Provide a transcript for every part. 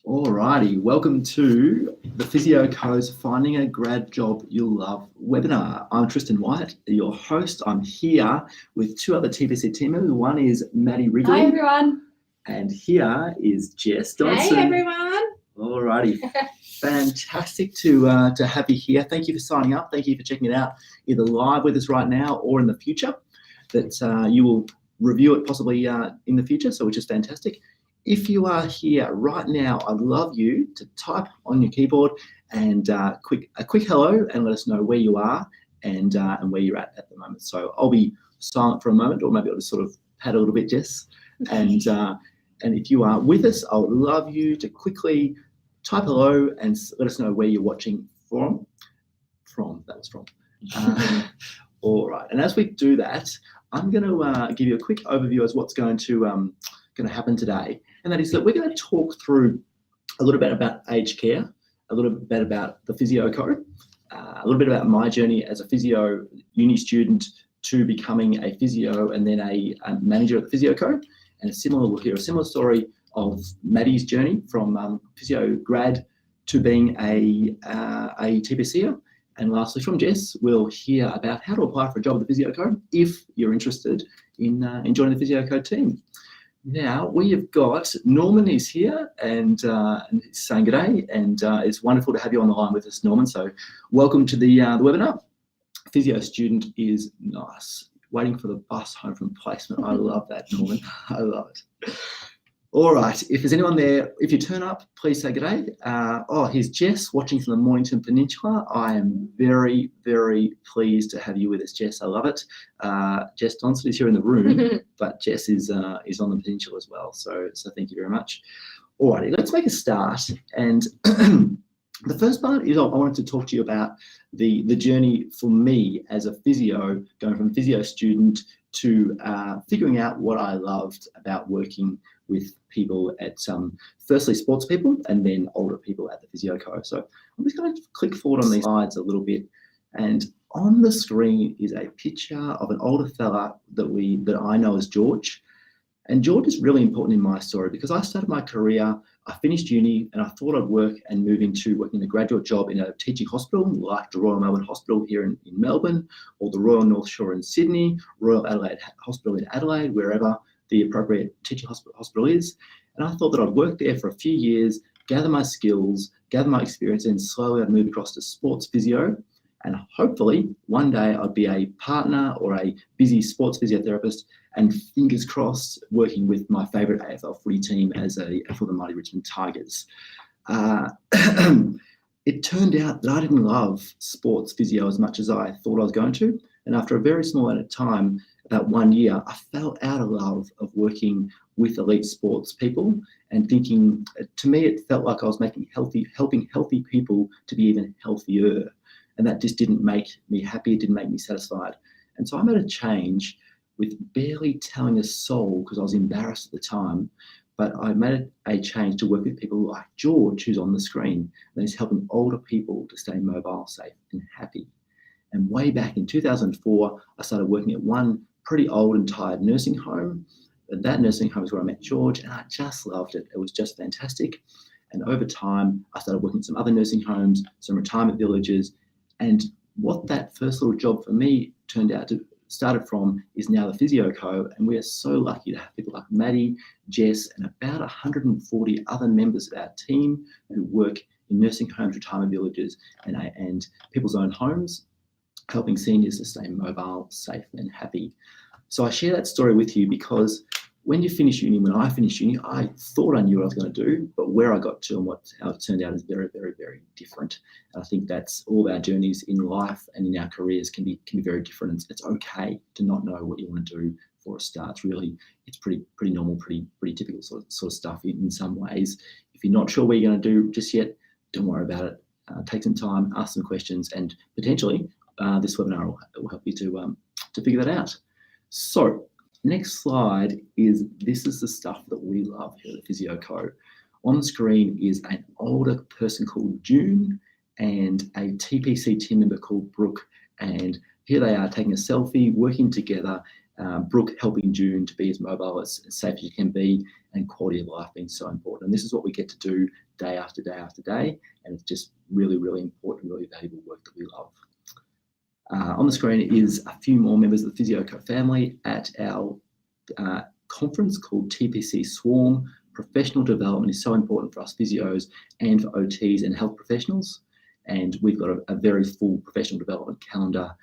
Alrighty, welcome to the Physio Co's Finding a Grad Job You'll Love webinar. I'm Tristan White, your host. I'm here with two other TPC team members. One is Maddy, Wrigley. Hi everyone. And here is Jess, Donsen. Hey everyone. Alrighty, fantastic to have you here. Thank you for signing up. Thank you for checking it out either live with us right now or in the future. That you will review it possibly in the future, so which is fantastic. If you are here right now, I'd love you to type on your keyboard and a quick hello and let us know where you are and where you're at the moment. So I'll be silent for a moment, or maybe I'll just sort of pad a little bit, Jess. And if you are with us, I would love you to quickly type hello and let us know where you're watching from. All right. And as we do that, I'm going to give you a quick overview as what's going to happen today. And that is that we're going to talk through a little bit about aged care, a little bit about the Physio Co, a little bit about my journey as a physio uni student to becoming a physio and then a manager at the Physio Co, and a similar story of Maddy's journey from physio grad to being a TPCer. And lastly, from Jess, we'll hear about how to apply for a job at the Physio Co if you're interested in joining the Physio Co team. Now, we have got Norman is here and he's saying good day, and it's wonderful to have you on the line with us, Norman. So welcome to the webinar. Physio student is nice. Waiting for the bus home from placement. I love that, Norman. I love it. All right, if there's anyone there, if you turn up, please say good day. Here's Jess watching from the Mornington Peninsula. I am very, very pleased to have you with us, Jess. I love it. Jess Donsen is here in the room, but Jess is on the peninsula as well. So thank you very much. All righty, let's make a start. And the first part is I wanted to talk to you about the journey for me as a physio, going from physio student to figuring out what I loved about working with people at firstly sports people and then older people at the Physio Co. So I'm just going to click forward on these slides a little bit, and on the screen is a picture of an older fella that I know as George. And George is really important in my story because I started my career, I finished uni, and I thought I'd work and move into working a graduate job in a teaching hospital like the Royal Melbourne Hospital here in Melbourne, or the Royal North Shore in Sydney, Royal Adelaide Hospital in Adelaide, wherever the appropriate teaching hospital is. And I thought that I'd work there for a few years, gather my skills, gather my experience, and slowly I'd move across to sports physio. And hopefully one day I'd be a partner or a busy sports physiotherapist, and fingers crossed working with my favourite AFL footy team for the Mighty Richmond Tigers. It turned out that I didn't love sports physio as much as I thought I was going to. And after a very small amount of time, about 1 year, I fell out of love of working with elite sports people and thinking, to me, it felt like I was helping healthy people to be even healthier. And that just didn't make me happy, it didn't make me satisfied. And so I made a change with barely telling a soul because I was embarrassed at the time. But I made a change to work with people like George, who's on the screen, and he's helping older people to stay mobile, safe, and happy. And way back in 2004, I started working at one pretty old and tired nursing home. And that nursing home is where I met George, and I just loved it. It was just fantastic. And over time, I started working at some other nursing homes, some retirement villages. And what that first little job for me started from is now the Physio Co. And we are so lucky to have people like Maddy, Jess, and about 140 other members of our team who work in nursing homes, retirement villages, and people's own homes, helping seniors to stay mobile, safe, and happy. So I share that story with you because when I finished uni, I thought I knew what I was going to do, but where I got to and how it turned out is very, very, very different. And I think that's all of our journeys in life and in our careers can be very different. It's okay to not know what you want to do for a start. It's pretty normal, pretty typical sort of stuff in some ways. If you're not sure what you're going to do just yet, don't worry about it. Take some time, ask some questions, and potentially this webinar will help you to figure that out. So next slide is the stuff that we love here at the Physio Co. On the screen is an older person called June and a TPC team member called Brooke. And here they are taking a selfie, working together, Brooke helping June to be as mobile, as safe as she can be, and quality of life being so important. And this is what we get to do day after day after day, and it's just really, really important, really valuable work that we love. On the screen is a few more members of the Physio Co family at our conference called TPC Swarm. Professional development is so important for us physios and for OTs and health professionals. And we've got a very full professional development calendar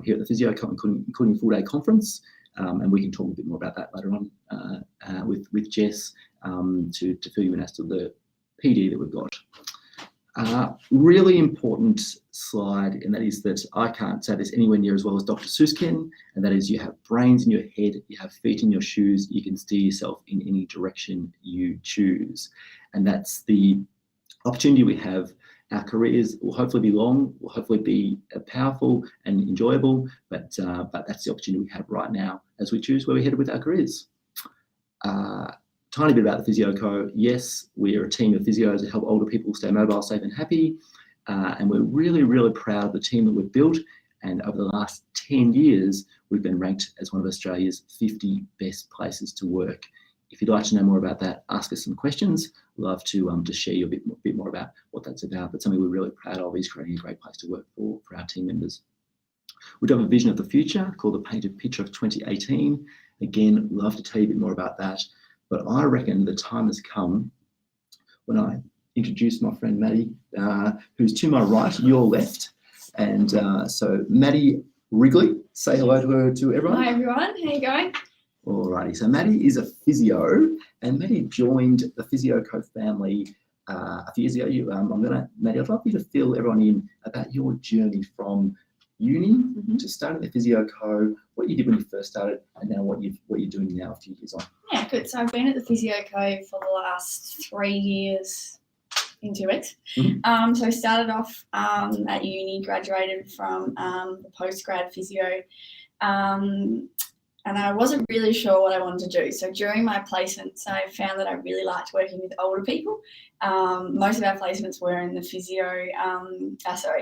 here at the Physio Co, including a full-day conference. And we can talk a bit more about that later on with Jess to fill you in as to the PD that we've got. Really important slide, and that is that I can't say this anywhere near as well as Dr. Seuss can, and that is you have brains in your head, you have feet in your shoes, you can steer yourself in any direction you choose. And that's the opportunity we have. Our careers will hopefully be long, will hopefully be powerful and enjoyable, but that's the opportunity we have right now as we choose where we're headed with our careers. Tiny bit about the Physio Co. Yes, we're a team of physios that help older people stay mobile, safe and happy. And we're really, really proud of the team that we've built. And over the last 10 years, we've been ranked as one of Australia's 50 best places to work. If you'd like to know more about that, ask us some questions. Love to share you a bit more about what that's about. But something we're really proud of is creating a great place to work for our team members. We do have a vision of the future called the Painted Picture of 2018. Again, love to tell you a bit more about that. But I reckon the time has come when I introduce my friend Maddy, who's to my right, your left. And so Maddy Wrigley, say hello to everyone. Hi everyone, how you going? Alrighty, so Maddy is a physio, and Maddy joined the Physio Co family a few years ago. Maddy, I'd love you to fill everyone in about your journey from uni to starting the Physio Co, what you did when you first started, and now what you're doing now a few years on. Yeah, good. So I've been at the Physio Co for the last 3 years in 2 weeks. So I started off at uni, graduated from the post-grad physio, and I wasn't really sure what I wanted to do. So during my placements, I found that I really liked working with older people. Most of our placements were in the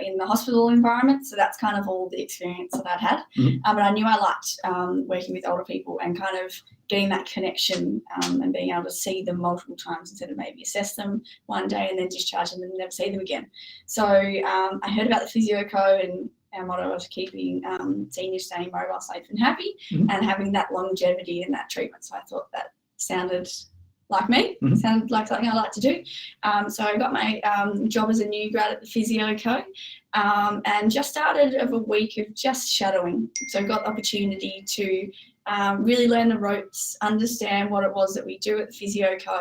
in the hospital environment. So that's kind of all the experience that I'd had. But I knew I liked working with older people and kind of getting that connection and being able to see them multiple times instead of maybe assess them one day and then discharge them and never see them again. So I heard about the Physio Co, and our motto was keeping seniors staying mobile, safe and happy, and having that longevity in that treatment. So I thought that sounded like me, sounded like something I like to do. So I got my job as a new grad at the Physio Co, and just started of a week of just shadowing. So I got the opportunity to really learn the ropes, understand what it was that we do at the Physio Co,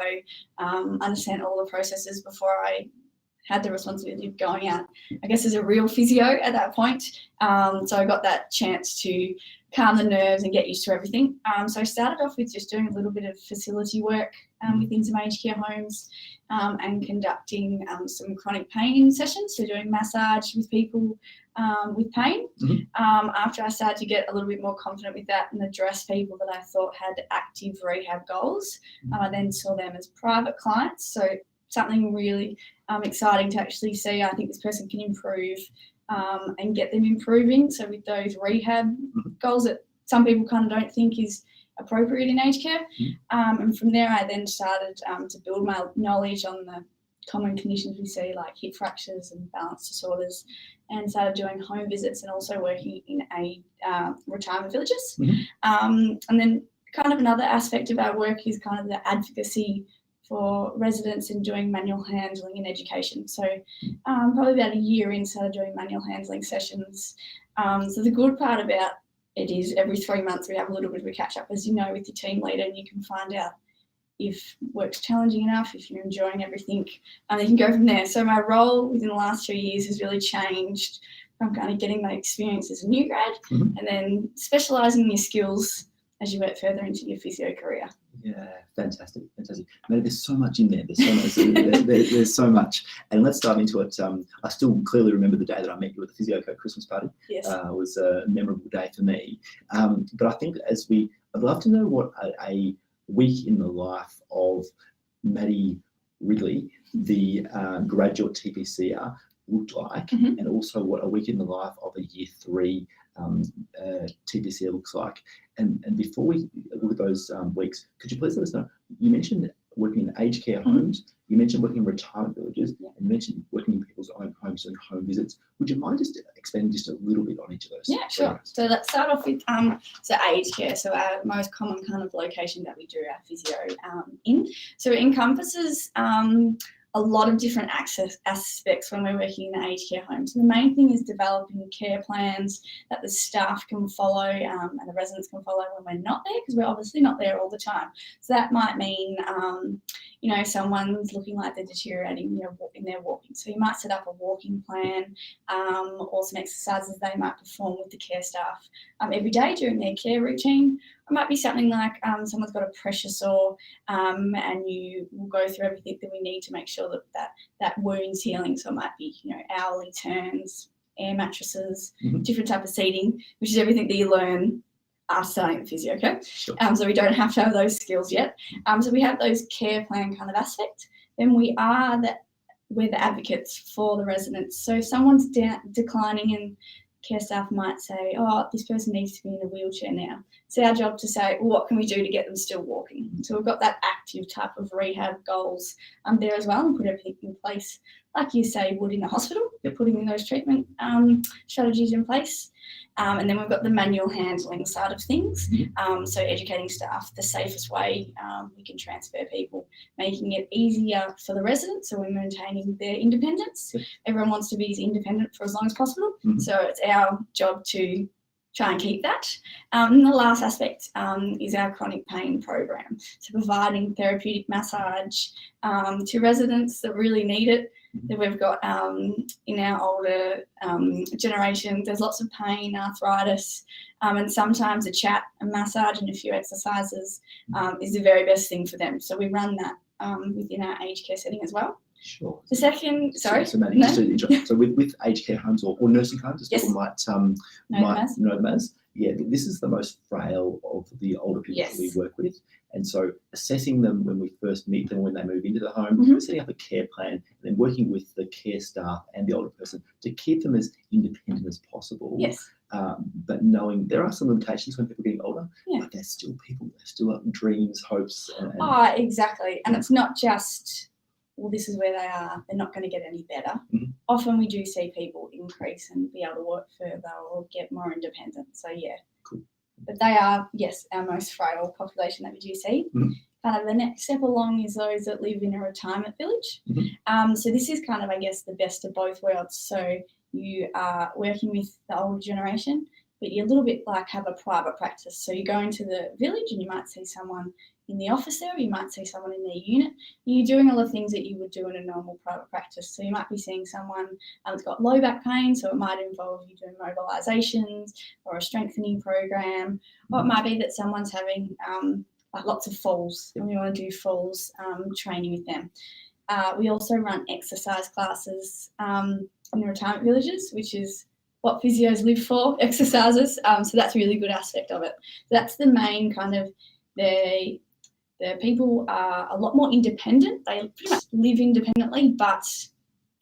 understand all the processes before I had the responsibility of going out, I guess, as a real physio at that point. So I got that chance to calm the nerves and get used to everything. So I started off with just doing a little bit of facility work within some aged care homes and conducting some chronic pain sessions, so doing massage with people with pain. After I started to get a little bit more confident with that and address people that I thought had active rehab goals, I then saw them as private clients. So something really exciting to actually see. I think this person can improve and get them improving. So with those rehab goals that some people kind of don't think is appropriate in aged care. And from there, I then started to build my knowledge on the common conditions we see, like hip fractures and balance disorders, and started doing home visits and also working in retirement villages. And then kind of another aspect of our work is kind of the advocacy for residents in doing manual handling in education. So probably about a year in, started doing manual handling sessions. So the good part about it is every 3 months we have a little bit of a catch up, as you know, with your team leader, and you can find out if work's challenging enough, if you're enjoying everything, and you can go from there. So my role within the last 3 years has really changed from kind of getting my experience as a new grad and then specialising in your skills as you work further into your physio career. Yeah, fantastic. Maddy, there's so much in there. There's so much. And let's dive into it. I still clearly remember the day that I met you at the Physio Co Christmas party. Yes. It was a memorable day for me. But I think I'd love to know what a week in the life of Maddy Wrigley, the graduate TPCer, looked like, and also what a week in the life of a year 3 TPCer looks like. And before we look at those weeks, could you please let us know you mentioned working in aged care homes, you mentioned working in retirement villages, and you mentioned working in people's own homes and home visits. Would you mind just expanding just a little bit on each of those? Yeah, sure. areas? So let's start off with aged care. So our most common kind of location that we do our physio in. So it encompasses a lot of different aspects when we're working in aged care homes. The main thing is developing care plans that the staff can follow and the residents can follow when we're not there, because we're obviously not there all the time. So that might mean, someone's looking like they're deteriorating in their walking. So you might set up a walking plan or some exercises they might perform with the care staff every day during their care routine. It might be something like someone's got a pressure sore and you will go through everything that we need to make sure that wound's healing. So it might be, hourly turns, air mattresses, different type of seating, which is everything that you learn after starting at Physio Co. Sure. So we don't have to have those skills yet. So we have those care plan kind of aspect. Then we're the advocates for the residents. So if someone's declining and care staff might say, oh, this person needs to be in a wheelchair now. It's our job to say, well, what can we do to get them still walking? So we've got that active type of rehab goals there as well, and put everything in place, like you say, would in the hospital. They're putting in those treatment strategies in place. And then we've got the manual handling side of things. So educating staff the safest way we can transfer people, making it easier for the residents, so we're maintaining their independence. Everyone wants to be as independent for as long as possible. So it's our job to try and keep that. And the last aspect is our chronic pain program. So providing therapeutic massage to residents that really need it. That we've got in our older generation, there's lots of pain, arthritis, and sometimes a chat, a massage and a few exercises is the very best thing for them. So we run that within our aged care setting as well. Sure. The second, sorry. So Maddy, just to interrupt. So with aged care homes or nursing homes, as people might know them as, this is the most frail of the older people that we work with. And so assessing them when we first meet them, when they move into the home, setting up a care plan, and then working with the care staff and the older person to keep them as independent as possible. Yes. But knowing there are some limitations when people are getting older, but they're still people, they're still up dreams, hopes. Exactly. And it's not just, well, this is where they are, they're not going to get any better. Often we do see people increase and be able to work further or get more independent. So, Cool. But they are, our most frail population that we do see. Kind of the next step along is those that live in a retirement village. So this is kind of, I guess, the best of both worlds. So you are working with the older generation, but you a little bit like have a private practice. So you go into the village and you might see someone in the office there, or you might see someone in their unit, and you're doing all the things that you would do in a normal private practice. So you might be seeing someone that's got low back pain, so it might involve you doing mobilisations or a strengthening program, or it might be that someone's having like lots of falls, and we want to do falls training with them. We also run exercise classes in the retirement villages, which is what physios live for, exercises. So that's a really good aspect of it. That's the main kind of, the people are a lot more independent. They pretty much live independently, but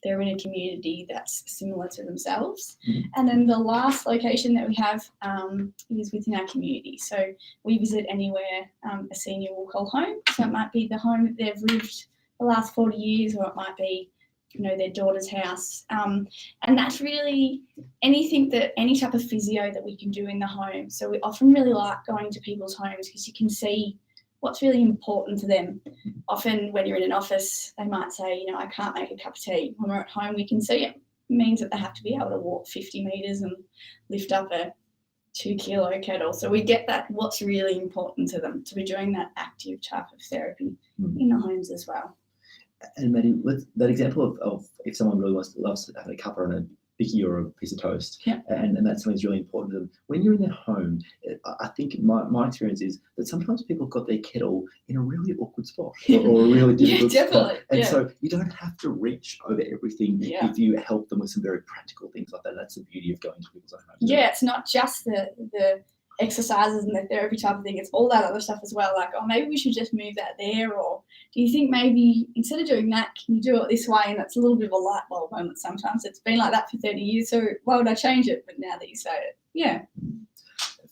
they're in a community that's similar to themselves. And then the last location that we have is within our community. So we visit anywhere a senior will call home. So it might be the home that they've lived the last 40 years, or it might be their daughter's house. And that's really any type of physio that we can do in the home. So we often really like going to people's homes because you can see what's really important to them. Often when you're in an office, they might say, I can't make a cup of tea. When we're at home, we can see it means that they have to be able to walk 50 metres and lift up a 2-kilo kettle. So we get that what's really important to them. So we're doing that active type of therapy in the homes as well. And Maddy, with that example of if someone really loves having a cuppa and a bicky or a piece of toast, and that's something that's really important to them. When you're in their home, I think my experience is that sometimes people have got their kettle in a really awkward spot or a really difficult spot. And so you don't have to reach over everything if you help them with some very practical things like that. That's the beauty of going to people's own homes. It's not just the exercises and the therapy type of thing, it's all that other stuff as well, like, maybe we should just move that there, or do you think maybe instead of doing that, can you do it this way? And that's a little bit of a light bulb moment sometimes. It's been like that for 30 years, so why would I change it? But now that you say it,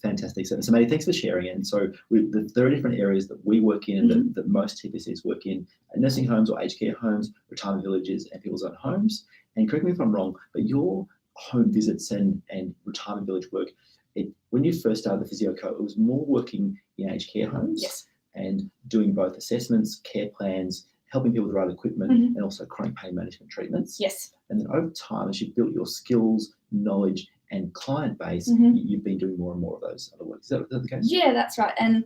Fantastic. So Matty, thanks for sharing. And so there are different areas that we work in, Mm-hmm. that most TPCs work in: nursing homes or aged care homes, retirement villages, and people's own homes. And correct me if I'm wrong, but your home visits and retirement village work, when you first started the Physio Co, it was more working in aged care homes. Yes. And doing both assessments, care plans, helping people with the right equipment, Mm-hmm. and also chronic pain management treatments. Yes. And then over time, as you've built your skills, knowledge, and client base, Mm-hmm. you've been doing more and more of those other work. Is that the case? Yeah, that's right. And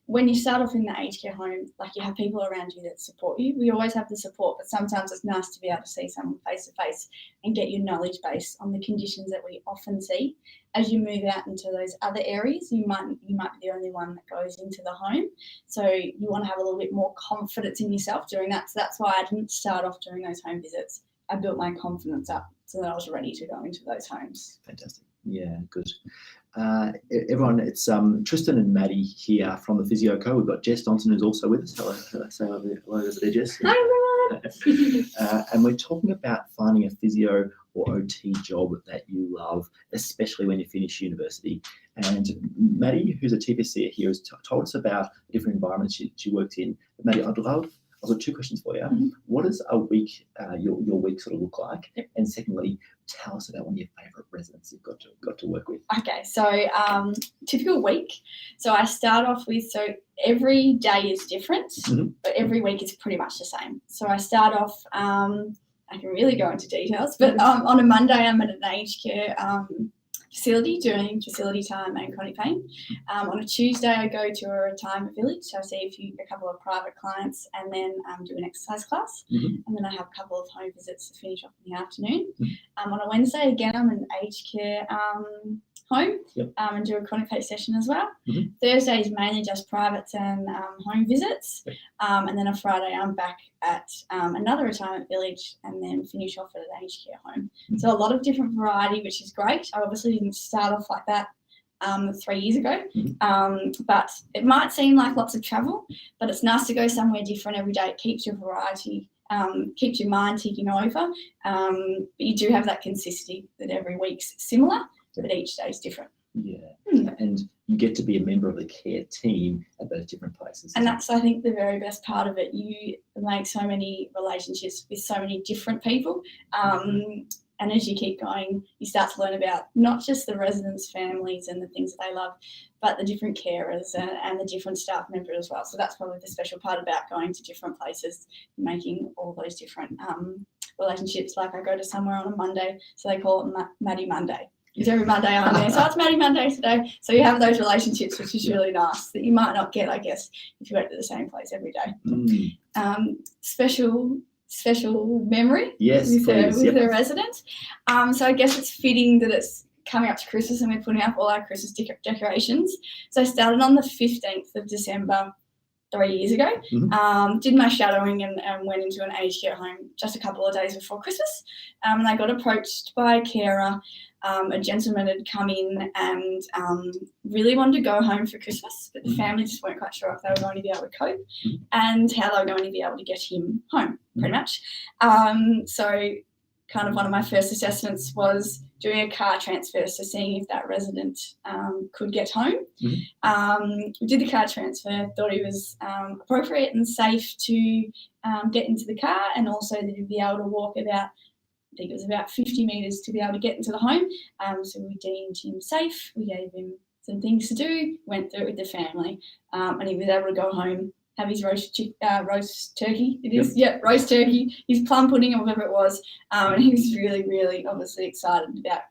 when you start off in the aged care home, like, you have people around you that support you. We always have the support, but sometimes it's nice to be able to see someone face to face and get your knowledge base on the conditions that we often see. As you move out into those other areas, you might be the only one that goes into the home. So you want to have a little bit more confidence in yourself doing that. So that's why I didn't start off doing those home visits. I built my confidence up so that I was ready to go into those homes. Fantastic. Yeah, good. Everyone, it's Tristan and Maddy here from the Physio Co. We've got Jess Donsen, who's also with us. Hello, say hello over there, Jess. Hi, everyone. And we're talking about finding a physio or OT job that you love, especially when you finish university. And Maddy, who's a TPC here, has told us about the different environments she worked in. But Maddy, I've got two questions for you. Mm-hmm. What does a week, your week sort of look like? Yep. And secondly, tell us about one of your favourite residents you've got to work with. Okay, so typical week. So I start off with, so every day is different, Mm-hmm. but every week is pretty much the same. So I start off, I can really go into details, but on a Monday I'm at an aged care facility doing facility time and chronic pain. On a Tuesday I go to a retirement village, so I see a couple of private clients, and then do an exercise class. Mm-hmm. And then I have a couple of home visits to finish off in the afternoon. Mm-hmm. On a Wednesday, again, I'm in aged care home. Yep. And do a chronic pain session as well. Mm-hmm. Thursday is mainly just privates and home visits. Yep. And then on Friday, I'm back at another retirement village and then finish off at an aged care home. Mm-hmm. So a lot of different variety, which is great. I obviously didn't start off like that 3 years ago. Mm-hmm. But it might seem like lots of travel, but it's nice to go somewhere different every day. It keeps your variety, keeps your mind ticking over. But you do have that consistency that every week's similar, but each day is different. Yeah. And you get to be a member of the care team at those different places. And that's, I think, the very best part of it. You make so many relationships with so many different people. And as you keep going, you start to learn about not just the residents' families and the things that they love, but the different carers and the different staff members as well. So that's probably the special part about going to different places, making all those different relationships. Like, I go to somewhere on a Monday, so they call it Maddy Monday. Because every Monday I'm there, so it's Maddy Monday today. So you have those relationships, which is really nice, that you might not get, I guess, if you go to the same place every day. Special memory with the residents. So I guess it's fitting that it's coming up to Christmas and we're putting up all our Christmas decorations. So I started on the 15th of December 3 years ago. Mm-hmm. Did my shadowing and went into an aged care home just a couple of days before Christmas. And I got approached by a carer. A gentleman had come in and really wanted to go home for Christmas, but the family just weren't quite sure if they were going to be able to cope and how they were going to be able to get him home, pretty much. So kind of one of my first assessments was doing a car transfer, so seeing if that resident could get home. We did the car transfer, thought he was appropriate and safe to get into the car, and also that he'd be able to walk about, I think it was about 50 metres to be able to get into the home. So we deemed him safe. We gave him some things to do, went through it with the family, and he was able to go home, have his roast turkey. It is, yep, roast turkey, his plum pudding or whatever it was. And he was really, really obviously excited about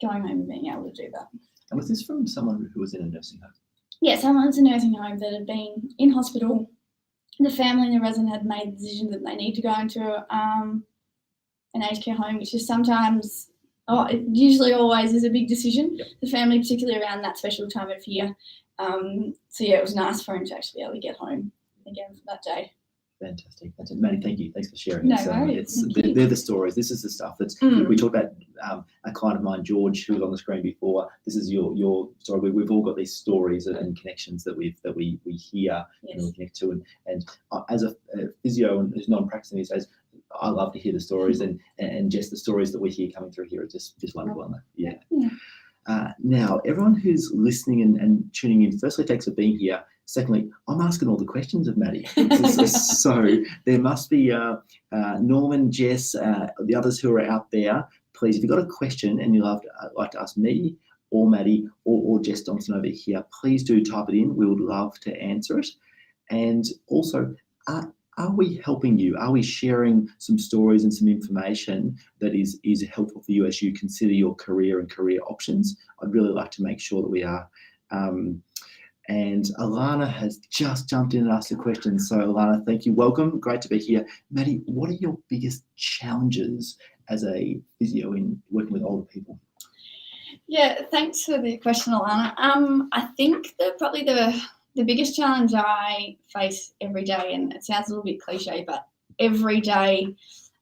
going home and being able to do that. And was this from someone who was in a nursing home? Yeah, someone was in a nursing home that had been in hospital. The family and the resident had made the decision that they need to go into an aged care home, which is sometimes, it usually always is a big decision. Yep. The family, particularly around that special time of year. So yeah, it was nice for him to actually be able to get home again for that day. Fantastic. Maddy, thank you. Thanks for sharing. No worries. They're the stories. This is the stuff that's, we talked about a client of mine, George, who was on the screen before. This is your story. We've all got these stories and connections that we hear and we connect to. And as a physio and who's non-practicing these days, I love to hear the stories and just the stories that we hear coming through here are just wonderful, aren't they? Yeah. Now, everyone who's listening and tuning in, firstly, thanks for being here. Secondly, I'm asking all the questions of Maddy. So there must be Norman, Jess, the others who are out there. Please, if you've got a question and you'd like to ask me or Maddy or Jess Donsen over here, please do type it in. We would love to answer it. And also, are we helping you? Are we sharing some stories and some information that is helpful for you as you consider your career and career options? I'd really like to make sure that we are. And Alana has just jumped in and asked a question. So Alana, thank you. Welcome. Great to be here. Maddy, what are your biggest challenges as a physio in working with older people? Yeah, thanks for the question, Alana. I think probably the biggest challenge I face every day, and it sounds a little bit cliche, but every day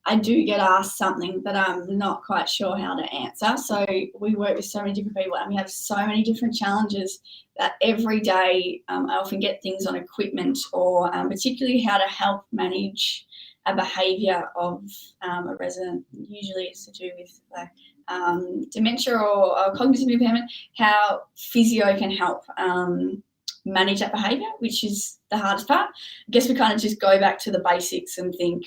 I do get asked something that I'm not quite sure how to answer. So we work with so many different people and we have so many different challenges that every day I often get things on equipment or particularly how to help manage a behaviour of a resident. Usually it's to do with dementia or cognitive impairment, how physio can help manage that behaviour, which is the hardest part. I guess we kind of just go back to the basics and think,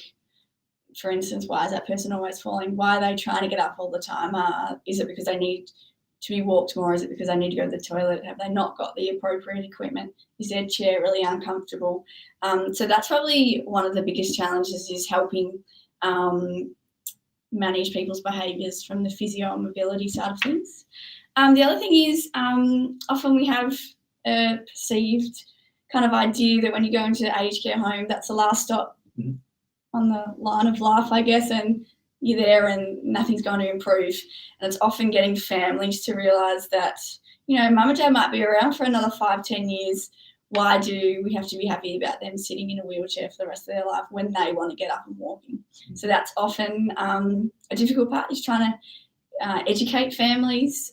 for instance, why is that person always falling? Why are they trying to get up all the time? Is it because they need to be walked more? Is it because they need to go to the toilet? Have they not got the appropriate equipment? Is their chair really uncomfortable? So that's probably one of the biggest challenges, is helping manage people's behaviours from the physio and mobility side of things. The other thing is often we have a perceived kind of idea that when you go into an aged care home, that's the last stop on the line of life, I guess, and you're there and nothing's going to improve. And it's often getting families to realise that, you know, mum and dad might be around for another 5-10 years. Why do we have to be happy about them sitting in a wheelchair for the rest of their life when they want to get up and walking? So that's often a difficult part, is trying to educate families,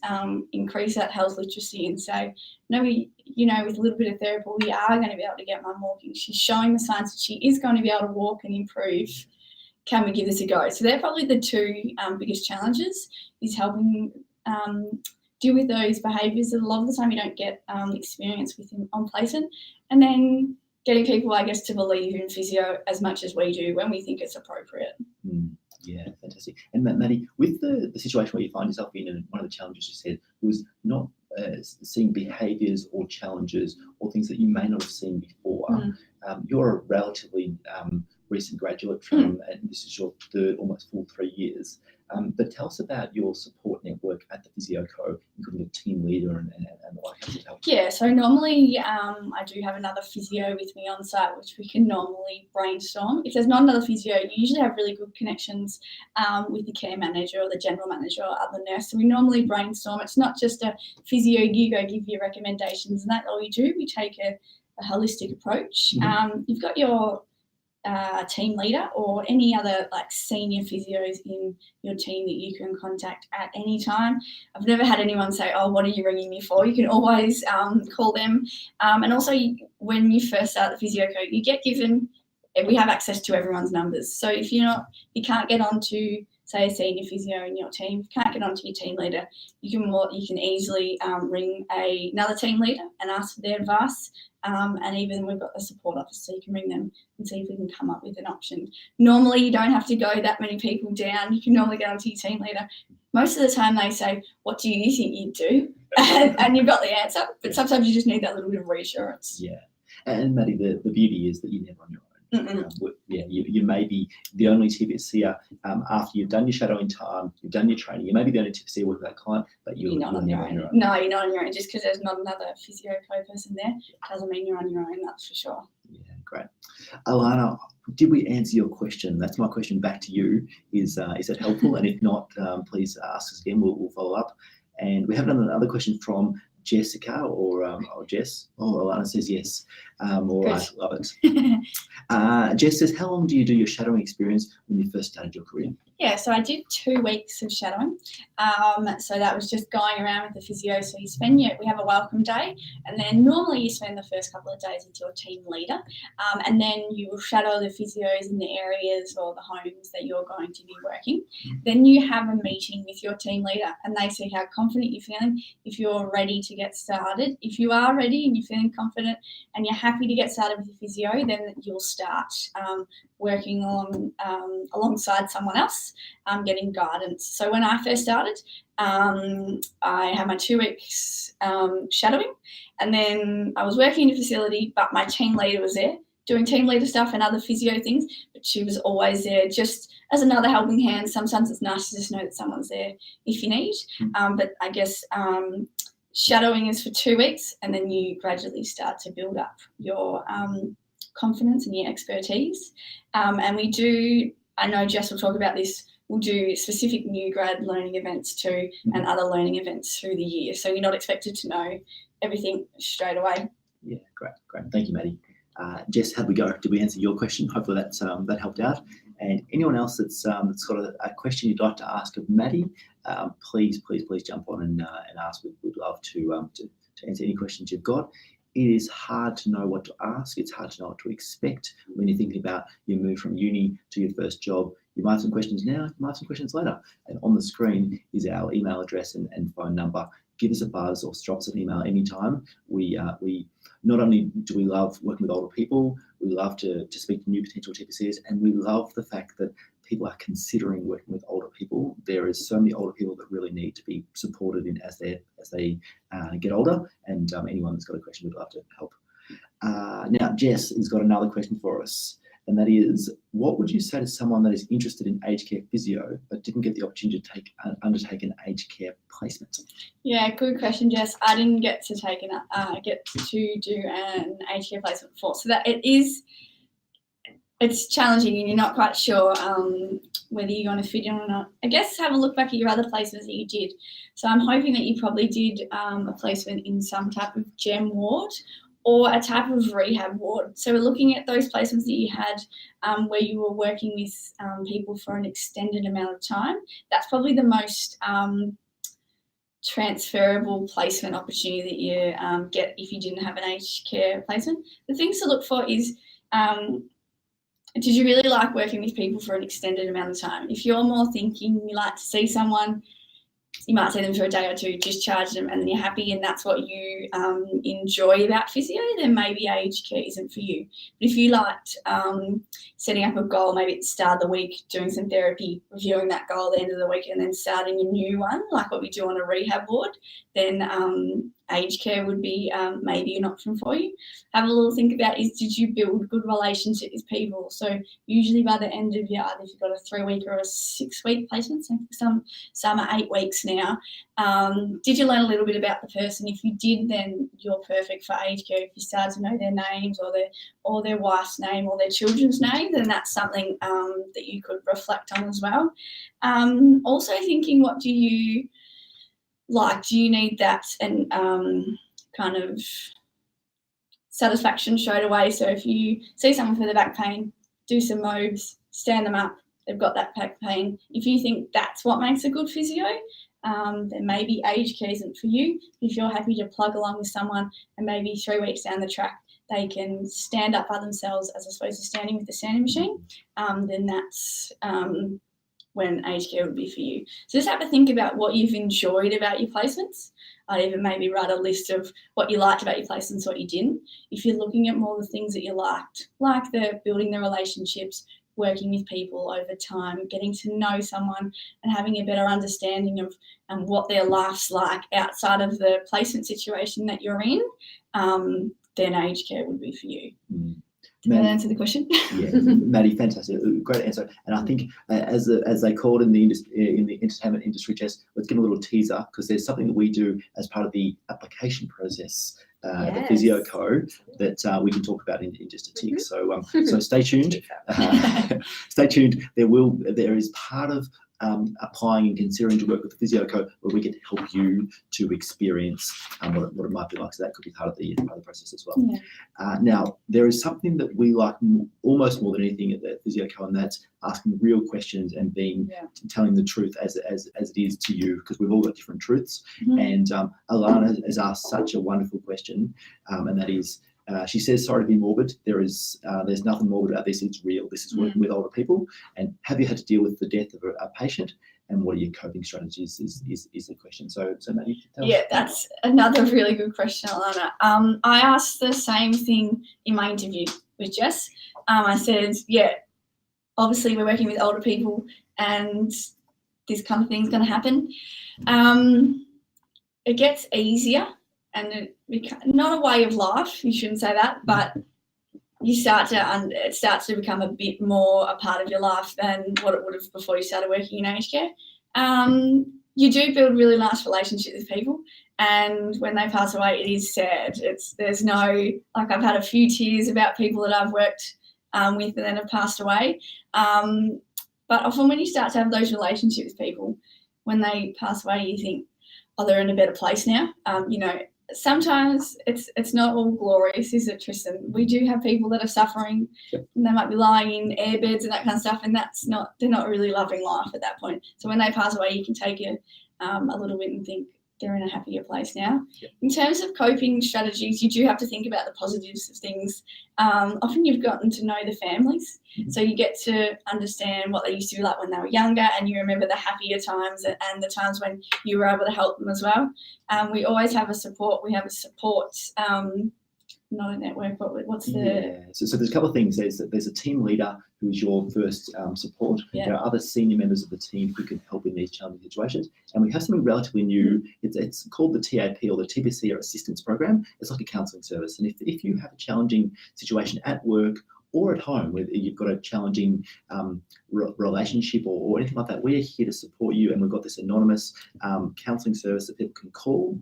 increase that health literacy and say, no, with a little bit of therapy, we are going to be able to get mum walking. She's showing the signs that she is going to be able to walk and improve. Can we give this a go? So they're probably the two biggest challenges, is helping deal with those behaviours that a lot of the time you don't get experience with on placement, and then getting people, I guess, to believe in physio as much as we do when we think it's appropriate. Yeah, fantastic. And Maddy, with the situation where you find yourself in, and one of the challenges you said was not seeing behaviours or challenges or things that you may not have seen before. You're a relatively recent graduate from, and this is your third, almost full 3 years. But tell us about your support network at the Physio Co, including a team leader and the like. How does it help? Yeah, so normally I do have another physio with me on site, which we can normally brainstorm. If there's not another physio, you usually have really good connections with the care manager or the general manager or other nurse. So we normally brainstorm. It's not just a physio, you go give your recommendations and that's all you do. We take a holistic approach. You've got your team leader or any other senior physios in your team that you can contact at any time. I've never had anyone say, oh, what are you ringing me for? You can always call them. And also when you first start the Physio Co, you get given, we have access to everyone's numbers. So if you can't get onto, say, a senior physio in your team, you can't get onto your team leader, you can easily ring another team leader and ask for their advice. And even we've got the support office, so you can ring them and see if we can come up with an option. Normally, you don't have to go that many people down. You can normally get onto your team leader. Most of the time, they say, what do you think you'd do? and you've got the answer. But sometimes you just need that little bit of reassurance. Yeah. And Maddy, the beauty is that you're never on your own. You may be the only TPSer after you've done your shadowing time, you've done your training. You may be the only TPSer working with that client, but you're not on your own. No, you're not on your own. Just because there's not another Physio Co person there doesn't mean you're on your own, that's for sure. Yeah, great. Alana, did we answer your question? That's my question back to you. Is it helpful? And if not, please ask us again. We'll follow up. And we have another question from Jessica or Jess. Oh, Alana says yes. All right, love it. Jess says, how long do you do your shadowing experience when you first started your career? Yeah, so I did 2 weeks of shadowing. So that was just going around with the physio. So we have a welcome day, and then normally you spend the first couple of days with your team leader, and then you will shadow the physios in the areas or the homes that you're going to be working. Then you have a meeting with your team leader, and they see how confident you're feeling, if you're ready to get started. If you are ready and you're feeling confident and you're happy to get started with the physio, then you'll start working alongside someone else, getting guidance. So when I first started, I had my 2 weeks shadowing, and then I was working in a facility, but my team leader was there doing team leader stuff and other physio things, but she was always there just as another helping hand. Sometimes it's nice to just know that someone's there if you need, but I guess shadowing is for 2 weeks, and then you gradually start to build up your confidence and your expertise. And we do, I know Jess will talk about this, we'll do specific new grad learning events too, and other learning events through the year. So you're not expected to know everything straight away. Yeah, great. Thank you, Maddy. Jess, how'd we go? Did we answer your question? Hopefully that helped out. And anyone else that's got a question you'd like to ask of Maddy, please jump on and ask. We'd love to answer any questions you've got. It is hard to know what to ask. It's hard to know what to expect when you're thinking about your move from uni to your first job. You might have some questions now, you might have some questions later. And on the screen is our email address and phone number. Give us a buzz or drop us an email anytime. We not only do we love working with older people, we love to speak to new potential TPCs, and we love the fact that people are considering working with older people. There is so many older people that really need to be supported in as they get older, and anyone that's got a question, we'd love to help. Now, Jess has got another question for us, and that is, what would you say to someone that is interested in aged care physio but didn't get the opportunity to undertake an aged care placement? Yeah, good question, Jess. I didn't get to do an aged care placement before, so that it's challenging and you're not quite sure whether you're going to fit in or not. I guess have a look back at your other placements that you did. So I'm hoping that you probably did a placement in some type of gem ward or a type of rehab ward. So we're looking at those placements that you had where you were working with people for an extended amount of time. That's probably the most transferable placement opportunity that you get if you didn't have an aged care placement. The things to look for is, did you really like working with people for an extended amount of time? If you're more thinking you like to see someone, you might see them for a day or two, discharge them, and then you're happy and that's what you enjoy about physio, then maybe aged care isn't for you. But if you liked setting up a goal, maybe at the start of the week, doing some therapy, reviewing that goal at the end of the week, and then starting a new one, like what we do on a rehab ward, then aged care would be maybe an option for you. Have a little think about is, did you build good relationships with people? So usually by the end of your, if you've got a 3-week or a 6-week placement, so some are 8 weeks now, did you learn a little bit about the person? If you did, then you're perfect for aged care. If you start to know their names or their wife's name or their children's name, then that's something that you could reflect on as well. Also thinking, what do you like? Do you need that and kind of satisfaction straight away? So if you see someone for the back pain, do some mobs, stand them up, they've got that back pain. If you think that's what makes a good physio, then maybe aged care isn't for you. If you're happy to plug along with someone and maybe 3 weeks down the track they can stand up by themselves as opposed to standing with the standing machine, then that's when aged care would be for you. So just have to think about what you've enjoyed about your placements. I'd even maybe write a list of what you liked about your placements, what you didn't. If you're looking at more the things that you liked, like the building the relationships, working with people over time, getting to know someone and having a better understanding of what their life's like outside of the placement situation that you're in, then aged care would be for you. Did that answer the question? Yeah, Maddy, fantastic, great answer. And I think as they call it in the entertainment industry, Jess, let's give a little teaser because there's something that we do as part of the application process, the Physio Co, that we can talk about in just a tick. So stay tuned. Stay tuned. There is part of applying and considering to work with the Physio Co, where we can help you to experience what it might be like. So that could be part of the process as well. Yeah. Now, there is something that we like almost more than anything at the Physio Co, and that's asking real questions and telling the truth as it is to you, because we've all got different truths. And Alana has asked such a wonderful question, and that is, she says, sorry to be morbid. There's nothing morbid about this. It's real. This is working with older people. And have you had to deal with the death of a patient? And what are your coping strategies is the question. So Matty, tell us. Yeah, that's another really good question, Alana. I asked the same thing in my interview with Jess. I said, obviously we're working with older people and this kind of thing's going to happen. It gets easier, and not a way of life, you shouldn't say that, but it starts to become a bit more a part of your life than what it would have before you started working in aged care. You do build really nice relationships with people, and when they pass away, it is sad. There's no, like, I've had a few tears about people that I've worked with and then have passed away. But often when you start to have those relationships with people, when they pass away, you think, oh, they're in a better place now. Sometimes it's not all glorious, is it, Tristan? We do have people that are suffering, and they might be lying in airbeds and that kind of stuff, and they're not really loving life at that point. So when they pass away, you can take it a little bit and think they're in a happier place now. In terms of coping strategies, you do have to think about the positives of things. Often you've gotten to know the families, so you get to understand what they used to be like when they were younger, and you remember the happier times and the times when you were able to help them as well. We always have a support. We have a support, not a network, but what's the... Yeah, so there's a couple of things. There's a team leader who is your first support. There are other senior members of the team who can help in these challenging situations. And we have something relatively new. It's called the TAP, or the TPC, or Assistance Program. It's like a counselling service. And if you have a challenging situation at work or at home, whether you've got a challenging relationship or anything like that, we're here to support you. And we've got this anonymous counselling service that people can call.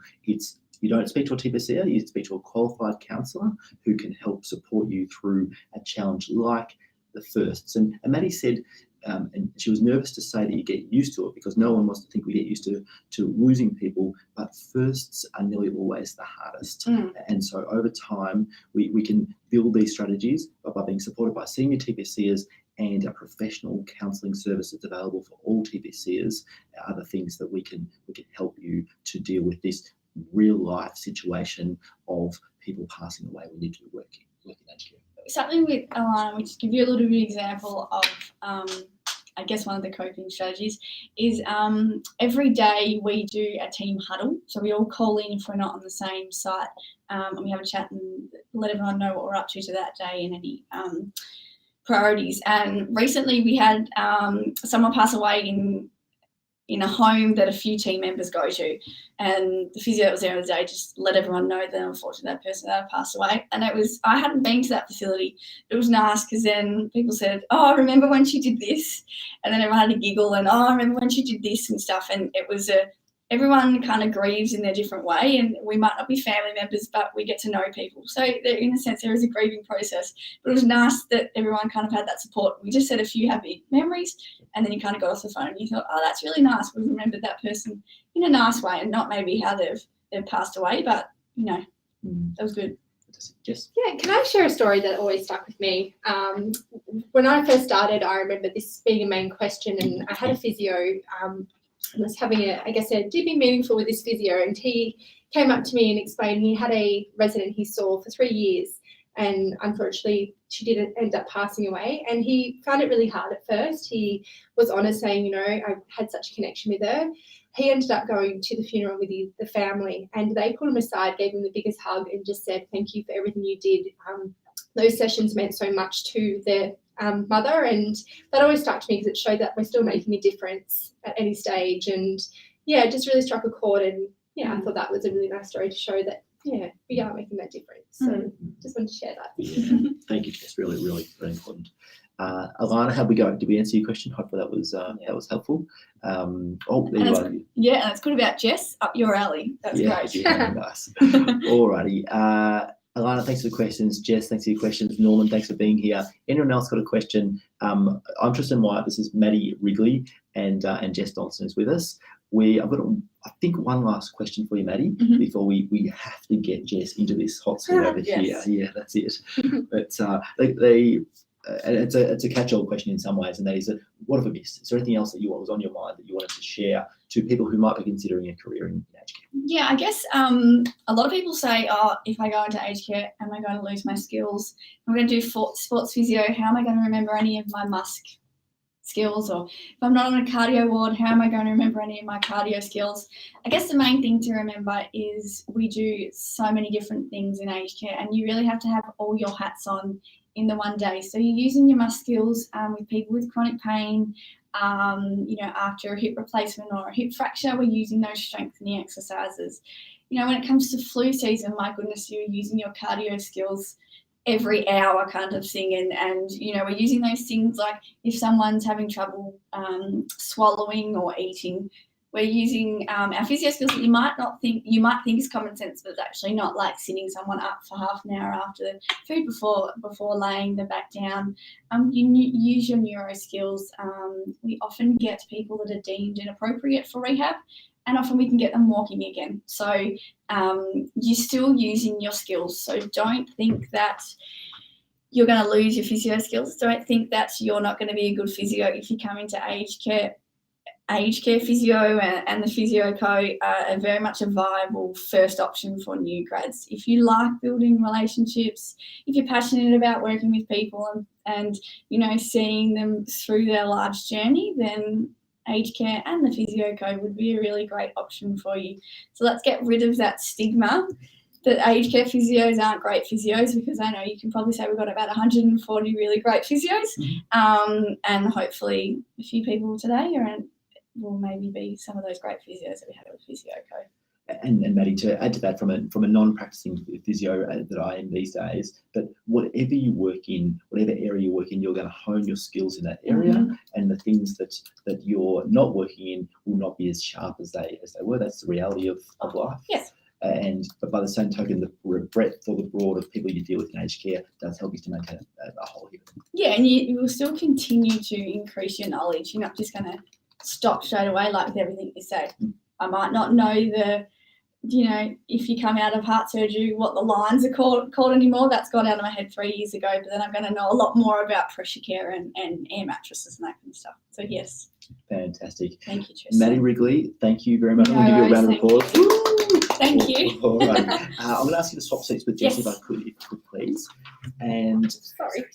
You don't speak to a TPCer, you speak to a qualified counsellor who can help support you through a challenge like the firsts. And Maddy said, and she was nervous to say that you get used to it, because no one wants to think we get used to losing people, but firsts are nearly always the hardest. And so over time, we can build these strategies by being supported by senior TPCers and a professional counselling service that's available for all TPCers. Are the things that we can help you to deal with this real life situation of people passing away when you do work in aged care. Something with Alana, we just give you a little bit of example of, I guess one of the coping strategies is every day we do a team huddle. So we all call in if we're not on the same site, and we have a chat and let everyone know what we're up to that day and any priorities. And recently we had someone pass away in a home that a few team members go to, and the physio that was there the other day just let everyone know that unfortunately that person had passed away. And I hadn't been to that facility. It was nice because then people said, oh, remember when she did this? And then everyone had a giggle and, oh, I remember when she did this and stuff. And it was everyone kind of grieves in their different way, and we might not be family members, but we get to know people. So in a sense, there is a grieving process, but it was nice that everyone kind of had that support. We just said a few happy memories, and then you kind of got off the phone and you thought, oh, that's really nice. We've remembered that person in a nice way, and not maybe how they've passed away, but, that was good. Jess? Yeah, can I share a story that always stuck with me? When I first started, I remember this being a main question, and I had a physio. I was having a deeply meaningful with this physio, and he came up to me and explained he had a resident he saw for 3 years, and unfortunately she didn't end up passing away, and he found it really hard at first. He was honest, saying, I had such a connection with her. He ended up going to the funeral with the family, and they pulled him aside, gave him the biggest hug, and just said, thank you for everything you did. Those sessions meant so much to their mother, and that always stuck to me because it showed that we're still making a difference at any stage. And it just really struck a chord, and I thought that was a really nice story to show that we are making that difference. So just wanted to share that. Thank you, Jess. Really, really, really important. Alana, how'd we go? Did we answer your question? Hopefully that was helpful. There you are. Yeah, and it's good about Jess, up your alley. That's great. Yeah, nice. Alrighty. Alana, thanks for the questions. Jess, thanks for your questions. Norman, thanks for being here. Anyone else got a question? I'm Tristan Wyatt. This is Maddy Wrigley, and Jess Donsen is with us. I've got, I think, one last question for you, Maddy, before we have to get Jess into this hot seat over Yes. here. Yeah, that's it. But it's a catch-all question in some ways, and that is that what have we missed? Is there anything else that was on your mind that you wanted to share to people who might be considering a career in aged care? Yeah, I guess a lot of people say, oh, if I go into aged care, am I going to lose my skills? I'm going to do sports physio. How am I going to remember any of my musk skills? Or if I'm not on a cardio ward, how am I going to remember any of my cardio skills? I guess the main thing to remember is we do so many different things in aged care, and you really have to have all your hats on in the one day. So you're using your musk skills with people with chronic pain, after a hip replacement or a hip fracture, we're using those strengthening exercises. When it comes to flu season, my goodness, you're using your cardio skills every hour kind of thing. And we're using those things like if someone's having trouble swallowing or eating, we're using our physio skills that you might think is common sense, but it's actually not, like sitting someone up for half an hour after the food before laying them back down. You use your neuro skills. We often get people that are deemed inappropriate for rehab, and often we can get them walking again. So you're still using your skills. So don't think that you're going to lose your physio skills. Don't think that you're not going to be a good physio if you come into aged care. Aged care physio and the Physio Co are very much a viable first option for new grads. If you like building relationships, if you're passionate about working with people and seeing them through their life's journey, then aged care and the Physio Co would be a really great option for you. So let's get rid of that stigma that aged care physios aren't great physios, because I know you can probably say we've got about 140 really great physios, and hopefully a few people today will maybe be some of those great physios that we have with Physio Co. And Maddy, to add to that, from a non-practicing physio that I am these days, but whatever you work in, whatever area you work in, you're going to hone your skills in that area, and the things that you're not working in will not be as sharp as they were. That's the reality of life. Yes. But by the same token, the breadth or the broad of people you deal with in aged care does help you to maintain a whole heap. Yeah, and you will still continue to increase your knowledge. You're not just going to stop straight away like with everything you say. I might not know if you come out of heart surgery, what the lines are called anymore. That's gone out of my head 3 years ago, but then I'm going to know a lot more about pressure care and air mattresses and that kind of stuff. So yes. Fantastic. Thank you, Tristan. Maddy Wrigley, thank you very much. I'm going to give you a round of applause. Thank you. All right. I'm going to ask you to swap seats with Jess, if I could, please. And sorry.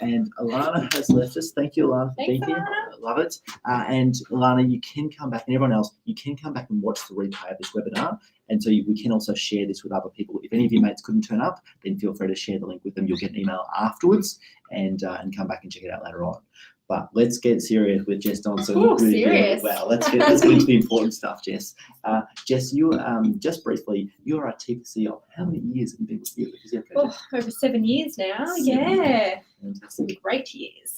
And Alana has left us. Thank you, Alana, for being here. I love it. And Alana, you can come back, and everyone else, you can come back and watch the replay of this webinar. And so we can also share this with other people. If any of your mates couldn't turn up, then feel free to share the link with them. You'll get an email afterwards, and come back and check it out later on. But let's get serious with Jess Donsen. Oh, serious. Well, let's get into the important stuff, Jess. Jess, you just briefly, you're a TPC of how many years have you been with Physio Co? Over 7 years now. Some great years.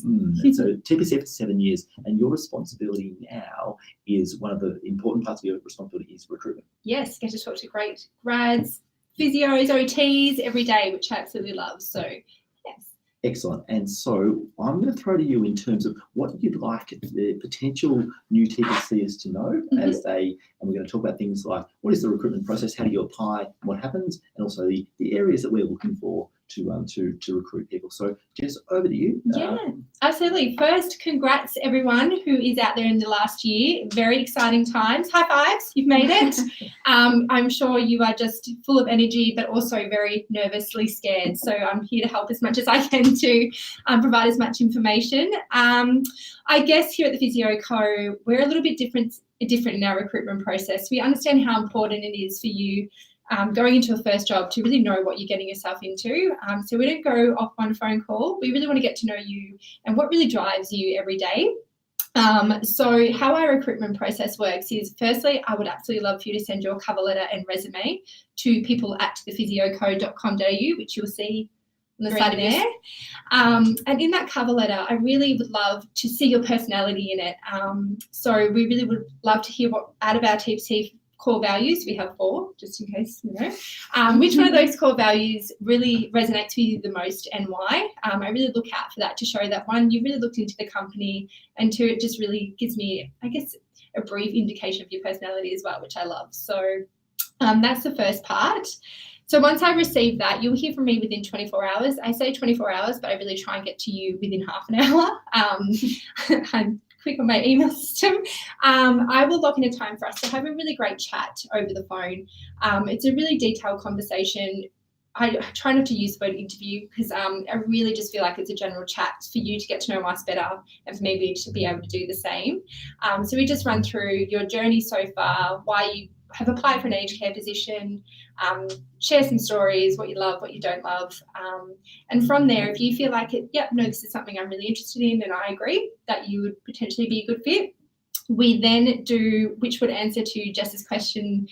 So TPC for 7 years, and your responsibility now is one of the important parts of your responsibility is recruitment. Yes, get to talk to great grads, physios, OTs every day, which I absolutely love. So yes. Excellent. And so I'm going to throw to you in terms of what you'd like the potential new TPCers to know and we're going to talk about things like what is the recruitment process, how do you apply, what happens, and also the areas that we're looking for to recruit people. So Jess, over to you. Yeah, absolutely. First, congrats everyone who is out there in the last year. Very exciting times. High fives, you've made it. I'm sure you are just full of energy, but also very nervously scared. So I'm here to help as much as I can to provide as much information. I guess here at the Physio Co, we're a little bit different in our recruitment process. We understand how important it is for you going into a first job to really know what you're getting yourself into. So we don't go off one phone call. We really want to get to know you and what really drives you every day. So how our recruitment process works is, firstly, I would absolutely love for you to send your cover letter and resume to people@thephysioco.com.au, which you'll see on the side of there. And in that cover letter, I really would love to see your personality in it. So we really would love to hear what out of our TPC core values. We have 4, just in case you know. Which one of those core values really resonates with you the most and why? I really look out for that to show that, 1, you really looked into the company, and 2, it just really gives me, I guess, a brief indication of your personality as well, which I love. So that's the first part. So once I receive that, you'll hear from me within 24 hours. I say 24 hours, but I really try and get to you within half an hour. I'm quick on my email system. I will lock in a time for us to have a really great chat over the phone. It's a really detailed conversation. I try not to use the word interview because I really just feel like it's a general chat for you to get to know us better and for me to be able to do the same. So we just run through your journey so far, why you have applied for an aged care position, share some stories, what you love, what you don't love. And from there, if you feel like this is something I'm really interested in and I agree that you would potentially be a good fit, we then do, which would answer to Jess's question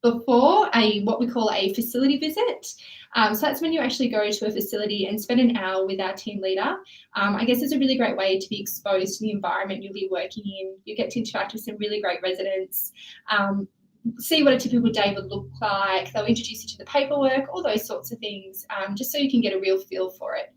before, what we call a facility visit. So that's when you actually go to a facility and spend an hour with our team leader. I guess it's a really great way to be exposed to the environment you'll be working in. You get to interact with some really great residents, see what a typical day would look like. They'll introduce you to the paperwork, all those sorts of things, just so you can get a real feel for it.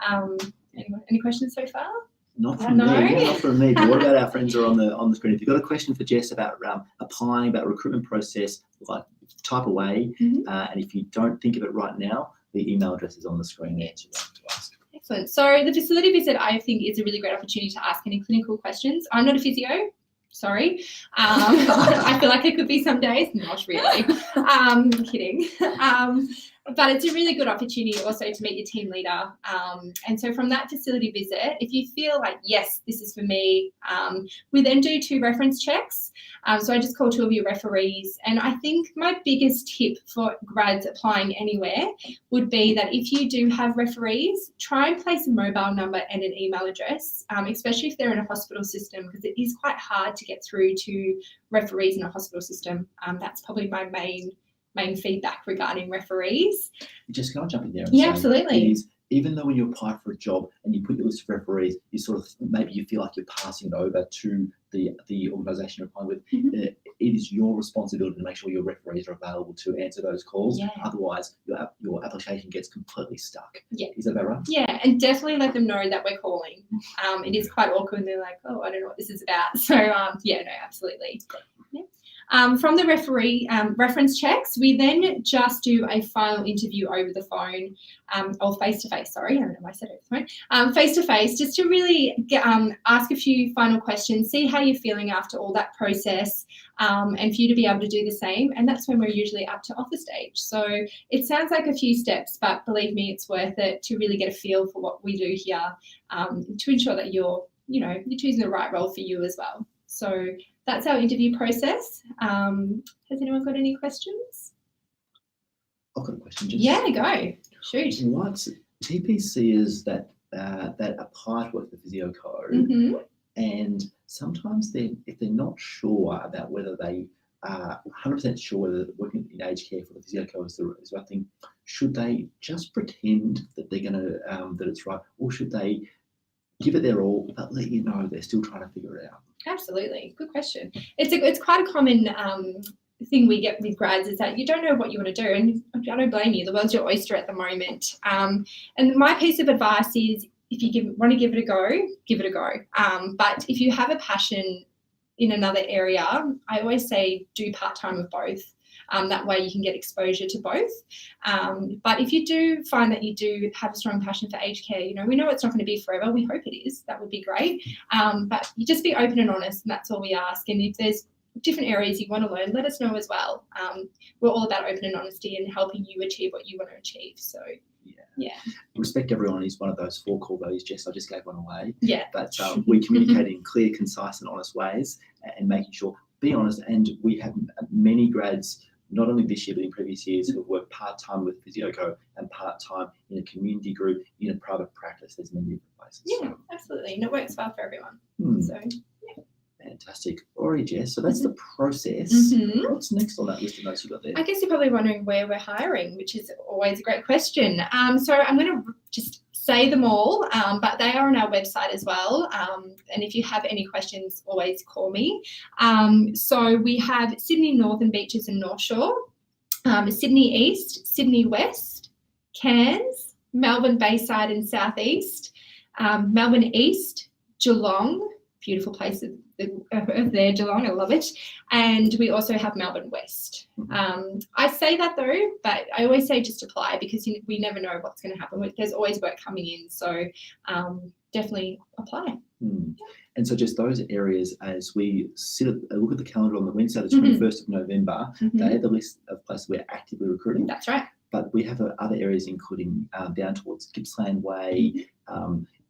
Any questions so far? Not from me, not from me. But what about our friends who are on the screen? If you've got a question for Jess about applying, about recruitment process, like type away. And if you don't think of it right now, the email address is on the screen there to ask. Excellent. So the facility visit, I think, is a really great opportunity to ask any clinical questions. I'm not a physio. Sorry. I feel like it could be some days. Not really. Kidding. But it's a really good opportunity also to meet your team leader. And so from that facility visit, if you feel like, yes, this is for me, we then do 2 reference checks. So I just call 2 of your referees. And I think my biggest tip for grads applying anywhere would be that if you do have referees, try and place a mobile number and an email address, especially if they're in a hospital system, because it is quite hard to get through to referees in a hospital system. That's probably my main feedback regarding referees. Just can I jump in there? Yeah, absolutely. Even though when you apply for a job and you put your list of referees, you sort of maybe you feel like you're passing it over to the organisation you're applying with. It is your responsibility to make sure your referees are available to answer those calls. Yeah. Otherwise, your application gets completely stuck. Yeah. Is that about right? Yeah, and definitely let them know that we're calling. It is quite awkward and they're like, oh, I don't know what this is about. So, absolutely. Great. From the referee reference checks, we then just do a final interview over the phone, or face-to-face, sorry, I don't know why I said over the phone, face-to-face, just to really ask a few final questions, see how you're feeling after all that process, and for you to be able to do the same. And that's when we're usually up to offer stage. So it sounds like a few steps, but believe me, it's worth it to really get a feel for what we do here, to ensure that you're choosing the right role for you as well. So that's our interview process. Has anyone got any questions? I've got a question. Jess. Yeah, go. Shoot. What TPC is that apply to work for Physio Co. And sometimes if they're not sure about whether they are 100% sure whether working in aged care for the Physio Co is the right thing, should they just pretend that they're going to that it's right, or should they give it their all but let you know they're still trying to figure it out? Absolutely. Good question. It's quite a common thing we get with grads, is that you don't know what you want to do, and I don't blame you. The world's your oyster at the moment. And my piece of advice is, if you want to give it a go, give it a go. But if you have a passion in another area, I always say do part-time of both. That way you can get exposure to both. But if you do find that you do have a strong passion for aged care, we know it's not going to be forever. We hope it is. That would be great. But you just be open and honest, and that's all we ask. And if there's different areas you want to learn, let us know as well. We're all about open and honesty and helping you achieve what you want to achieve. So yeah. Respect everyone is one of those 4 core values, Jess. I just gave one away. Yeah. But we communicate in clear, concise and honest ways, and making sure, be honest. And we have many grads, not only this year but in previous years, who have worked part-time with Physio Co and part-time in a community group, in a private practice. There's many different places. Yeah, absolutely. And it works well for everyone. So yeah. Fantastic. All right, Jess. So that's the process. What's next on that list of notes you got there? I guess you're probably wondering where we're hiring, which is always a great question. So I'm going to just say them all, but they are on our website as well. And if you have any questions, always call me. So we have Sydney Northern Beaches and North Shore, Sydney East, Sydney West, Cairns, Melbourne Bayside and Southeast, Melbourne East, Geelong, beautiful place of there, Geelong, I love it. And we also have Melbourne West. I say that though, but I always say just apply, because we never know what's going to happen. There's always work coming in, so definitely apply. And so just those areas, as we look at the calendar on the Wednesday, the 21st of November, they have the list of places we're actively recruiting. That's right. But we have other areas, including down towards Gippsland Way,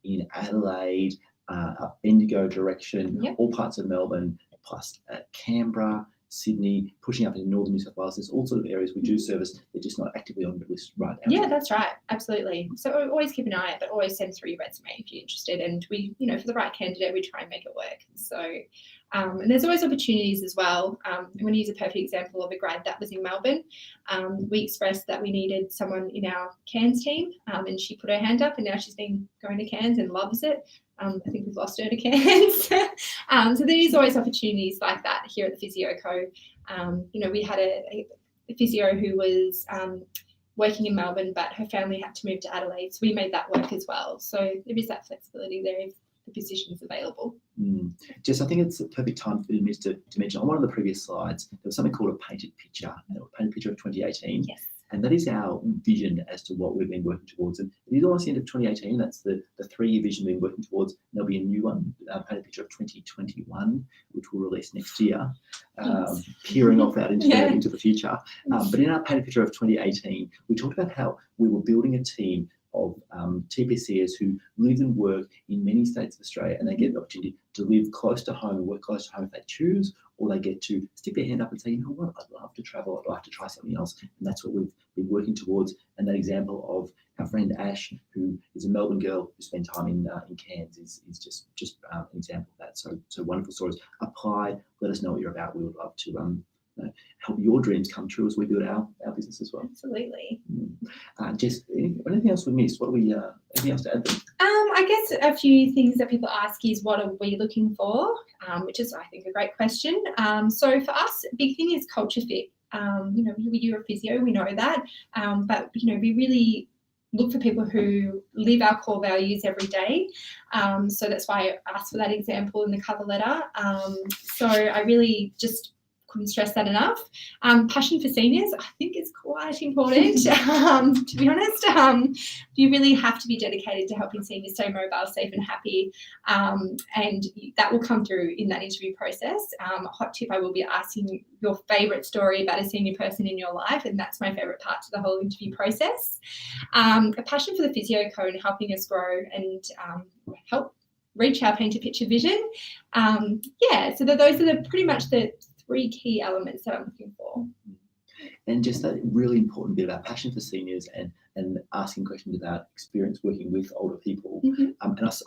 in Adelaide, up Bendigo direction, all parts of Melbourne, plus Canberra, Sydney, pushing up into northern New South Wales. There's all sort of areas we do service. They're just not actively on the list right now. Yeah, that's right. Absolutely. So always keep an eye out, but always send through your resume if you're interested. And we, for the right candidate, we try and make it work. So, and there's always opportunities as well. I'm going to use a perfect example of a grad that was in Melbourne. We expressed that we needed someone in our Cairns team, and she put her hand up, and now she's been going to Cairns and loves it. I think we've lost her to Cairns. So there is always opportunities like that here at the Physio Co. We had a physio who was working in Melbourne, but her family had to move to Adelaide, so we made that work as well. So there is that flexibility there if the position is available. Jess, I think it's a perfect time for me to mention, on one of the previous slides, there was something called a painted picture, a painted picture of 2018. Yes. And that is our vision as to what we've been working towards. And it is almost the end of 2018. That's the 3-year vision we've been working towards. And there'll be a new one, painted picture of 2021, which we'll release next year, peering off out into the future. But in our painted picture of 2018, we talked about how we were building a team of TPCers who live and work in many states of Australia, and they get the opportunity to live close to home and work close to home if they choose, or they get to stick their hand up and say, you know what, I'd love to travel, I'd like to try something else. And that's what we've been working towards. And that example of our friend Ash, who is a Melbourne girl who spent time in Cairns, is just an example of that. So wonderful stories. Apply, let us know what you're about. We would love to help your dreams come true as we build our business as well. Absolutely. Jess, anything else we missed? Anything else to add there? I guess a few things that people ask is, what are we looking for? Which is, I think, a great question. So for us, a big thing is culture fit. You're a physio, we know that, but we really look for people who live our core values every day. So that's why I asked for that example in the cover letter. So I really just couldn't stress that enough. Passion for seniors, I think, is quite important. To be honest, you really have to be dedicated to helping seniors stay mobile, safe and happy, and that will come through in that interview process. Hot tip, I will be asking your favourite story about a senior person in your life, and that's my favourite part to the whole interview process. A passion for the Physio Co and helping us grow and help reach our painted picture vision. So those are pretty much the 3 key elements that I'm looking for. And just that really important bit about passion for seniors and asking questions about experience working with older people. And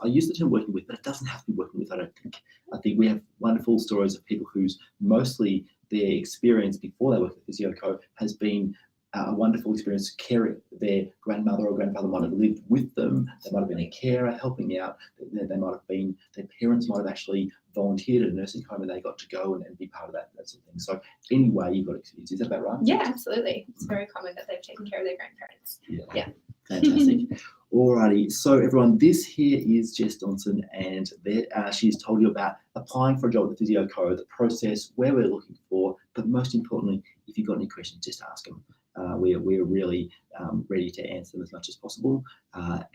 I use the term working with, but it doesn't have to be working with, I don't think. I think we have wonderful stories of people whose mostly their experience before they work at Physio Co has been a wonderful experience caring. Their grandmother or grandfather might have lived with them. They might have been a carer helping out. They might have been, their parents might have actually volunteered at a nursing home and they got to go and be part of that sort of thing. So anyway, you've got experience. Is that about right? Yeah, absolutely. It's very common that they've taken care of their grandparents. Yeah. Fantastic. Alrighty, so everyone, this here is Jess Donsen, and she's told you about applying for a job at the Physio Co, the process, where we're looking for, but most importantly, if you've got any questions, just ask them. We're really ready to answer them as much as possible.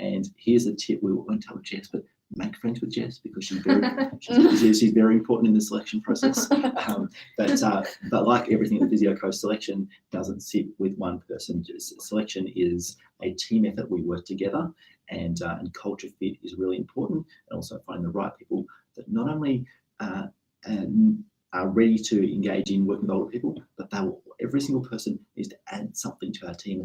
And here's a tip: we won't tell Jess, but make friends with Jess, because she's very important in the selection process. But like everything in the Physio Co, selection doesn't sit with one person. Selection is a team effort. We work together, and culture fit is really important. And also finding the right people that not only are ready to engage in working with older people, but every single person needs to add something to our team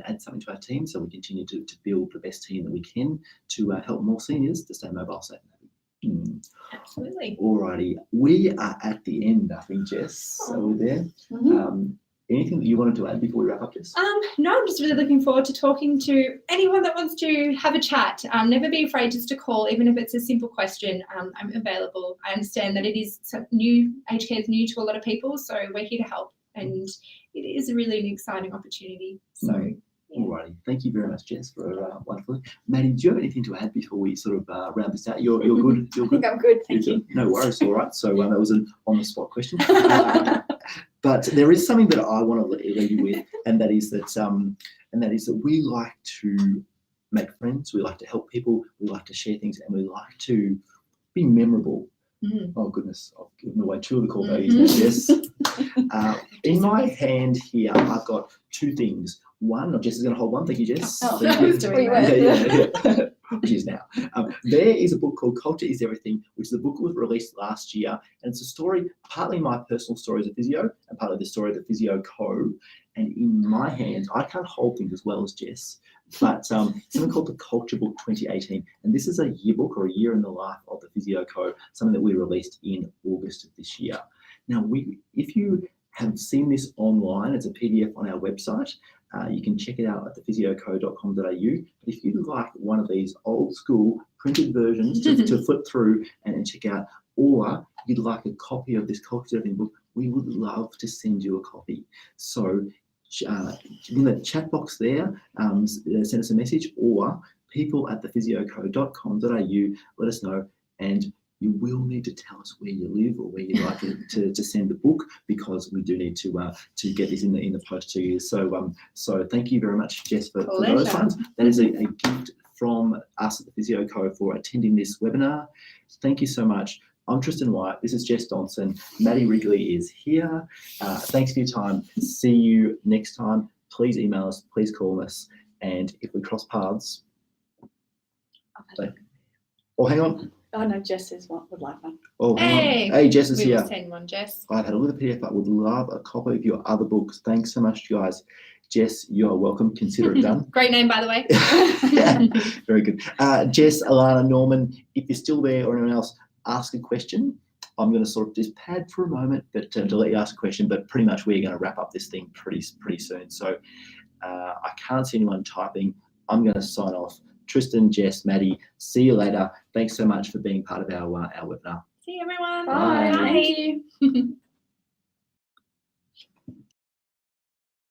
so we continue to build the best team that we can to help more seniors to stay mobile, safe and happy. Absolutely. Alrighty, we are at the end, I think, Jess. So we're there. anything that you wanted to add before we wrap up, Jess? No, I'm just really looking forward to talking to anyone that wants to have a chat. Never be afraid just to call, even if it's a simple question. I'm available. I understand that it is new, aged care is new to a lot of people, so we're here to help, and it is really an exciting opportunity. So, yeah. Alrighty, thank you very much, Jess, for wonderful. Maddie, do you have anything to add before we sort of round this out? You're good. You're I good. think I'm good. Thank you. No worries. All right. So that was an on-the-spot question. But there is something that I want to leave you with, and that is that we like to make friends. We like to help people. We like to share things, and we like to be memorable. Oh goodness, I've given away two of the core values now, Jess. In my hand here, I've got two things. One, Jess is going to hold one. Thank you, Jess. Oh, Thank I you. was doing that. Yeah. She is now. There is a book called Culture is Everything, which is a book that was released last year. And it's a story, partly my personal story as a physio and partly the story of the Physio Co. And in my hands, I can't hold things as well as Jess, but something called the Culture Book 2018. And this is a yearbook or a year in the life of the Physio Co, something that we released in August of this year. Now, if you have seen this online, it's a PDF on our website. You can check it out at thephysioco.com.au. But if you'd like one of these old school printed versions to flip through and check out, or you'd like a copy of this Culture Everything book, we would love to send you a copy. So in the chat box there, send us a message, or people at thephysioco.com.au, let us know. And you will need to tell us where you live or where you'd like to send the book, because we do need to get this in the post to you. So thank you very much, Jess, for those ones. That is a gift from us at the Physio Co for attending this webinar. Thank you so much. I'm Tristan White. This is Jess Donsen. Maddy Wrigley is here. Thanks for your time. See you next time. Please email us. Please call us. And if we cross paths, hang on. Oh no, Jess would like one. Oh, hang on. Hey, Jess is we here. will send one, Jess. I've had a look at the PDF, but would love a copy of your other books. Thanks so much, guys. Jess, you are welcome. Consider it done. Great name, by the way. Yeah, very good. Jess, Alana, Norman, if you're still there or anyone else, ask a question. I'm going to sort of just pad for a moment, but to let you ask a question. But pretty much we're going to wrap up this thing pretty soon. So I can't see anyone typing. I'm going to sign off. Tristan, Jess, Maddy, see you later. Thanks so much for being part of our webinar. See you, everyone. Bye. Bye.